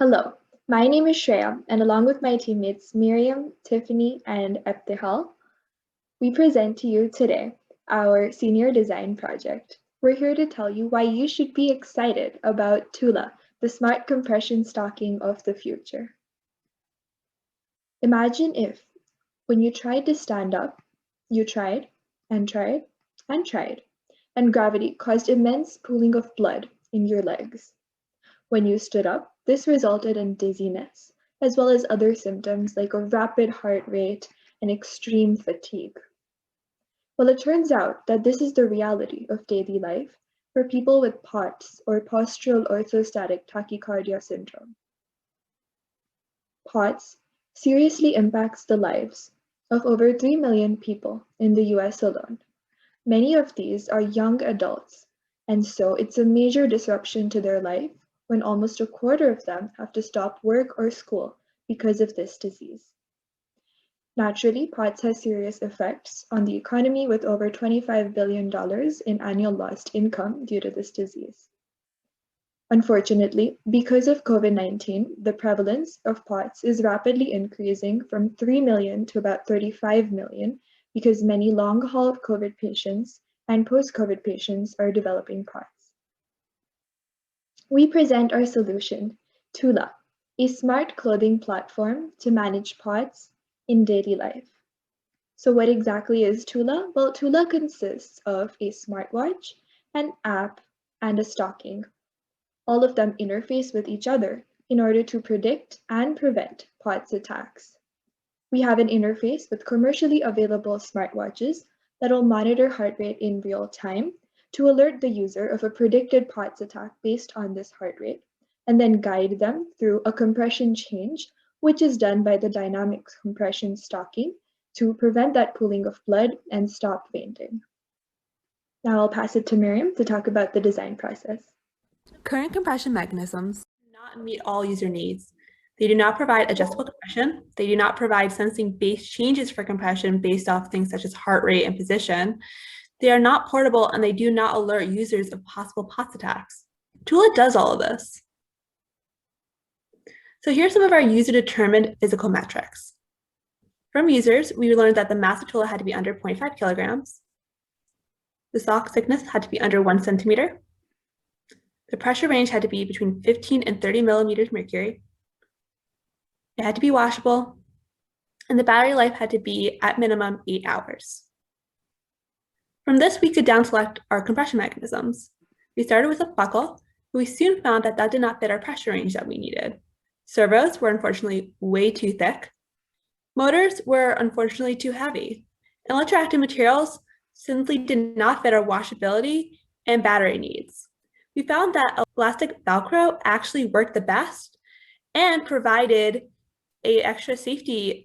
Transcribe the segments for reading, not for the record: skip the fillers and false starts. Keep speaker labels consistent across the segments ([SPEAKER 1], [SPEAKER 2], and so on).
[SPEAKER 1] Hello, my name is Shreya, and along with my teammates Miriam, Tiffany, and Ebtihal, we present to you today our senior design project. We're here to tell you why you should be excited about Tula, the smart compression stocking of the future. Imagine if, when you tried to stand up, you tried and tried and tried, and gravity caused immense pooling of blood in your legs. When you stood up, this resulted in dizziness, as well as other symptoms like a rapid heart rate and extreme fatigue. Well, it turns out that this is the reality of daily life for people with POTS, or Postural Orthostatic Tachycardia syndrome. POTS seriously impacts the lives of over 3 million people in the US alone. Many of these are young adults, and so it's a major disruption to their life when almost a quarter of them have to stop work or school because of this disease. Naturally, POTS has serious effects on the economy with over $25 billion in annual lost income due to this disease. Unfortunately, because of COVID-19, the prevalence of POTS is rapidly increasing from 3 million to about 35 million because many long-haul COVID patients and post-COVID patients are developing POTS. We present our solution, Tula, a smart clothing platform to manage POTS in daily life. So what exactly is Tula? Well, Tula consists of a smartwatch, an app, and a stocking. All of them interface with each other in order to predict and prevent POTS attacks. We have an interface with commercially available smartwatches that will monitor heart rate in real time to alert the user of a predicted POTS attack based on this heart rate, and then guide them through a compression change, which is done by the dynamic compression stocking to prevent that pooling of blood and stop fainting. Now I'll pass it to Miriam to talk about the design process.
[SPEAKER 2] Current compression mechanisms do not meet all user needs. They do not provide adjustable compression. They do not provide sensing-based changes for compression based off things such as heart rate and position. They are not portable, and they do not alert users of possible POTS attacks. Tula does all of this. So here's some of our user-determined physical metrics. From users, we learned that the mass of Tula had to be under 0.5 kilograms. The sock thickness had to be under 1 centimeter. The pressure range had to be between 15 and 30 millimeters mercury. It had to be washable, and the battery life had to be at minimum 8 hours. From this, we could down select our compression mechanisms. We started with a buckle, but we soon found that that did not fit our pressure range that we needed. Servos were unfortunately way too thick. Motors were unfortunately too heavy. And electroactive materials simply did not fit our washability and battery needs. We found that elastic Velcro actually worked the best and provided an extra safety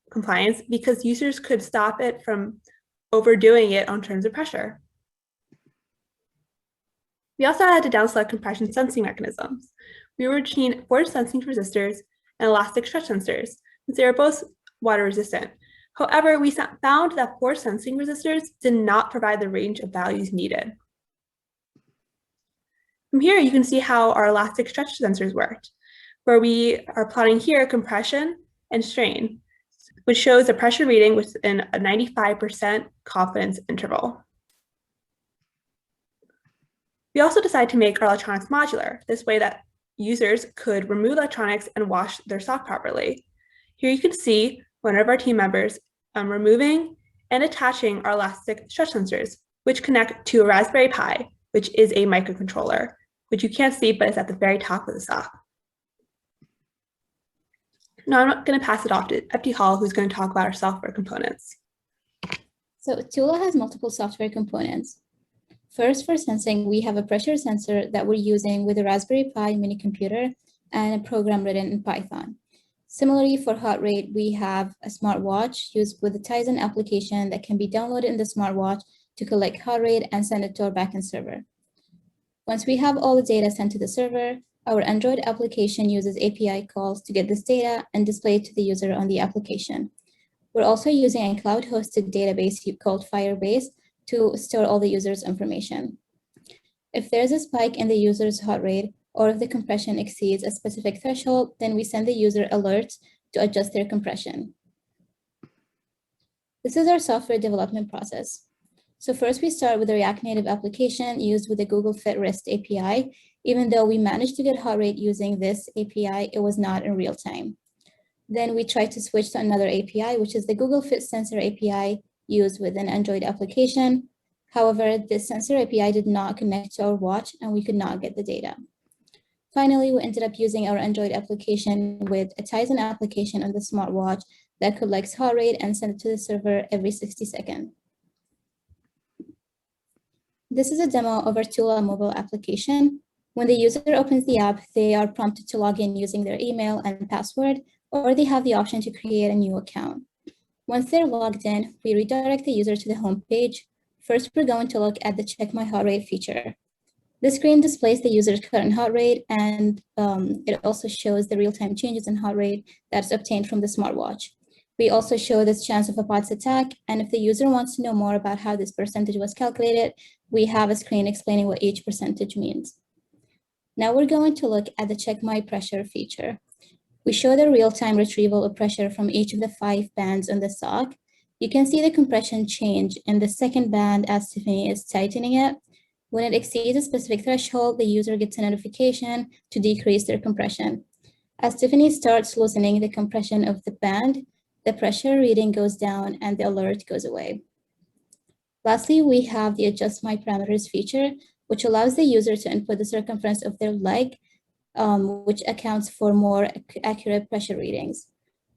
[SPEAKER 2] compliance because users could stop it from overdoing it on terms of pressure. We also had to down select compression sensing mechanisms. We were between force sensing resistors and elastic stretch sensors, since they are both water resistant. However, we found that force sensing resistors did not provide the range of values needed. From here, you can see how our elastic stretch sensors worked, where we are plotting here compression and strain, which shows a pressure reading within a 95% confidence interval. We also decided to make our electronics modular, this way that users could remove electronics and wash their sock properly. Here you can see one of our team members removing and attaching our elastic stretch sensors, which connect to a Raspberry Pi, which is a microcontroller, which you can't see, but it's at the very top of the sock. Now I'm going to pass it off to Ebtihal, who's going to talk about our software components.
[SPEAKER 3] So Tula has multiple software components. First, for sensing, we have a pressure sensor that we're using with a Raspberry Pi mini computer and a program written in Python. Similarly, for heart rate, we have a smartwatch used with a Tizen application that can be downloaded in the smartwatch to collect heart rate and send it to our backend server. Once we have all the data sent to the server, our Android application uses API calls to get this data and display it to the user on the application. We're also using a cloud-hosted database called Firebase to store all the user's information. If there's a spike in the user's heart rate, or if the compression exceeds a specific threshold, then we send the user alerts to adjust their compression. This is our software development process. So first we start with a React Native application used with the Google Fit REST API. Even though we managed to get heart rate using this API, it was not in real time. Then we tried to switch to another API, which is the Google Fit Sensor API used with an Android application. However, this sensor API did not connect to our watch and we could not get the data. Finally, we ended up using our Android application with a Tizen application on the smartwatch that collects heart rate and sends it to the server every 60 seconds. This is a demo of our Tula mobile application. When the user opens the app, they are prompted to log in using their email and password, or they have the option to create a new account. Once they're logged in, we redirect the user to the home page. First, we're going to look at the Check My Heart Rate feature. The screen displays the user's current heart rate, and it also shows the real-time changes in heart rate that's obtained from the smartwatch. We also show this chance of a POTS attack, and if the user wants to know more about how this percentage was calculated, we have a screen explaining what each percentage means. Now we're going to look at the Check My Pressure feature. We show the real-time retrieval of pressure from each of the 5 bands on the sock. You can see the compression change in the second band as Tiffany is tightening it. When it exceeds a specific threshold, the user gets a notification to decrease their compression. As Tiffany starts loosening the compression of the band, the pressure reading goes down and the alert goes away. Lastly, we have the Adjust My Parameters feature, which allows the user to input the circumference of their leg, which accounts for more accurate pressure readings.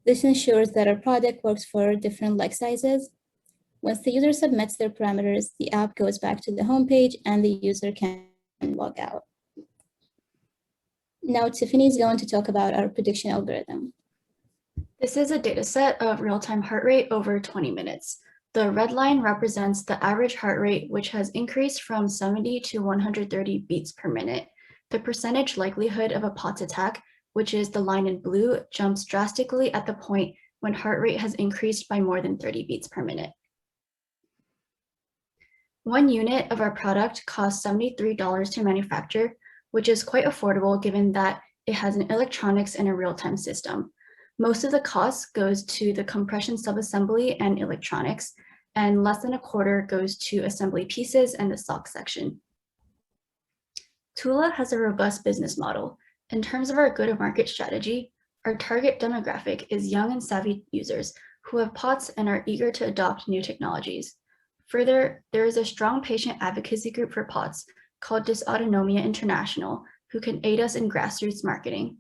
[SPEAKER 3] This ensures that our product works for different leg sizes. Once the user submits their parameters, the app goes back to the home page and the user can log out. Now, Tiffany is going to talk about our prediction algorithm.
[SPEAKER 4] This is a data set of real-time heart rate over 20 minutes. The red line represents the average heart rate, which has increased from 70 to 130 beats per minute. The percentage likelihood of a POTS attack, which is the line in blue, jumps drastically at the point when heart rate has increased by more than 30 beats per minute. 1 unit of our product costs $73 to manufacture, which is quite affordable given that it has an electronics and a real-time system. Most of the cost goes to the compression subassembly and electronics, and less than a quarter goes to assembly pieces and the sock section. Tula has a robust business model. In terms of our go-to-market strategy, our target demographic is young and savvy users who have POTS and are eager to adopt new technologies. Further, there is a strong patient advocacy group for POTS called Dysautonomia International, who can aid us in grassroots marketing.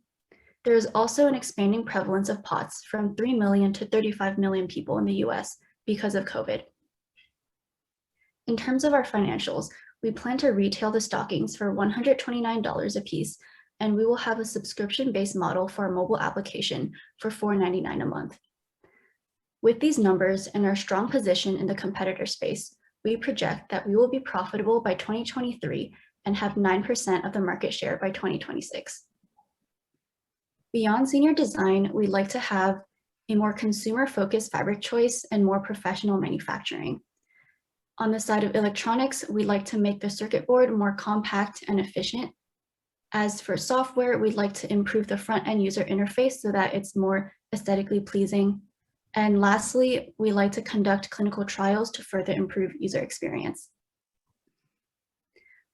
[SPEAKER 4] There is also an expanding prevalence of POTS from 3 million to 35 million people in the US because of COVID. In terms of our financials, we plan to retail the stockings for $129 a piece, and we will have a subscription-based model for our mobile application for $4.99 a month. With these numbers and our strong position in the competitor space, we project that we will be profitable by 2023 and have 9% of the market share by 2026. Beyond senior design, we'd like to have a more consumer-focused fabric choice and more professional manufacturing. On the side of electronics, we'd like to make the circuit board more compact and efficient. As for software, we'd like to improve the front-end user interface so that it's more aesthetically pleasing. And lastly, we like to conduct clinical trials to further improve user experience.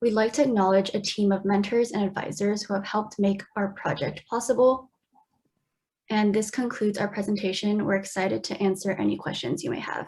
[SPEAKER 4] We'd like to acknowledge a team of mentors and advisors who have helped make our project possible. And this concludes our presentation. We're excited to answer any questions you may have.